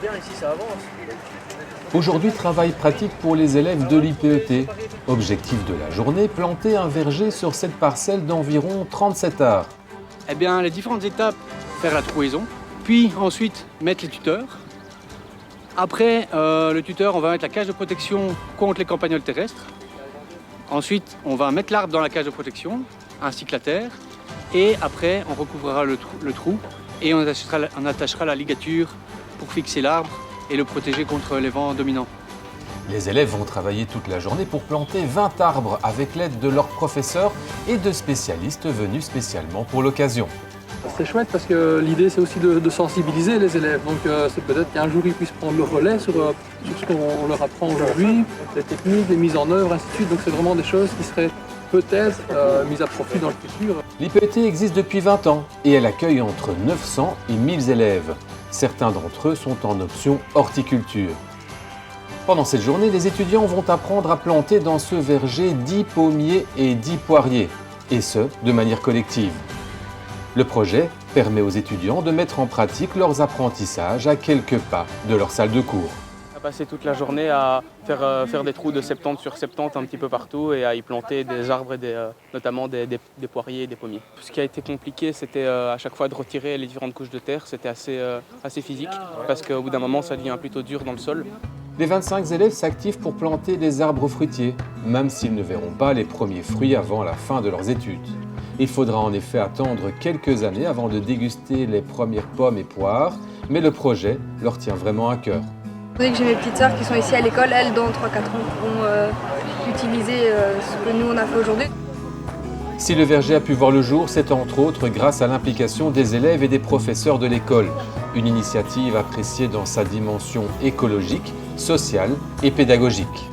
bien ici, ça avance. Aujourd'hui, travail pratique pour les élèves de l'IPET. Objectif de la journée, planter un verger sur cette parcelle d'environ 37 arts. Eh bien, les différentes étapes, faire la trouaison, puis ensuite mettre les tuteurs. Après le tuteur, on va mettre la cage de protection contre les campagnols terrestres. Ensuite, on va mettre l'arbre dans la cage de protection, ainsi que la terre. Et après, on recouvrira le trou et on attachera la ligature pour fixer l'arbre et le protéger contre les vents dominants. Les élèves vont travailler toute la journée pour planter 20 arbres avec l'aide de leurs professeurs et de spécialistes venus spécialement pour l'occasion. C'est chouette parce que l'idée c'est aussi de sensibiliser les élèves. Donc c'est peut-être qu'un jour ils puissent prendre le relais sur ce qu'on leur apprend aujourd'hui, les techniques, les mises en œuvre, ainsi de suite. Donc c'est vraiment des choses qui seraient peut-être mises à profit dans le futur. L'IPET existe depuis 20 ans et elle accueille entre 900 et 1000 élèves. Certains d'entre eux sont en option horticulture. Pendant cette journée, les étudiants vont apprendre à planter dans ce verger 10 pommiers et 10 poiriers, et ce, de manière collective. Le projet permet aux étudiants de mettre en pratique leurs apprentissages à quelques pas de leur salle de cours. On a passé toute la journée à faire des trous de 70 sur 70 un petit peu partout et à y planter des arbres, et notamment des poiriers et des pommiers. Ce qui a été compliqué, c'était à chaque fois de retirer les différentes couches de terre. C'était assez physique parce qu'au bout d'un moment, ça devient plutôt dur dans le sol. Les 25 élèves s'activent pour planter des arbres fruitiers, même s'ils ne verront pas les premiers fruits avant la fin de leurs études. Il faudra en effet attendre quelques années avant de déguster les premières pommes et poires, mais le projet leur tient vraiment à cœur. Dès que j'ai mes petites sœurs qui sont ici à l'école, elles, dans 3-4 ans, pourront utiliser ce que nous on a fait aujourd'hui. Si le verger a pu voir le jour, c'est entre autres grâce à l'implication des élèves et des professeurs de l'école. Une initiative appréciée dans sa dimension écologique, sociale et pédagogique.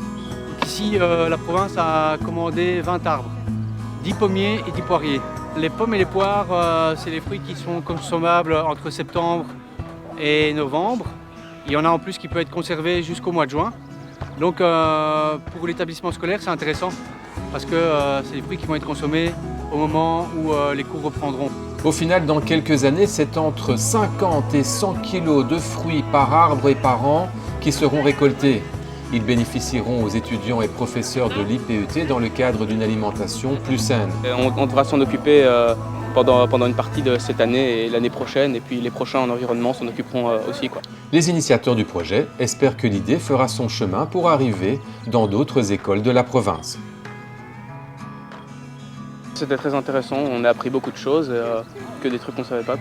Ici, la province a commandé 20 arbres, 10 pommiers et 10 poiriers. Les pommes et les poires, c'est les fruits qui sont consommables entre septembre et novembre. Il y en a en plus qui peut être conservé jusqu'au mois de juin. Donc pour l'établissement scolaire, c'est intéressant parce que c'est des fruits qui vont être consommés au moment où les cours reprendront. Au final, dans quelques années, c'est entre 50 et 100 kilos de fruits par arbre et par an qui seront récoltés. Ils bénéficieront aux étudiants et professeurs de l'IPET dans le cadre d'une alimentation plus saine. On devra s'en occuper pendant une partie de cette année et l'année prochaine, et puis les prochains en environnement s'en occuperont aussi. Les initiateurs du projet espèrent que l'idée fera son chemin pour arriver dans d'autres écoles de la province. C'était très intéressant, on a appris beaucoup de choses, que des trucs qu'on ne savait pas.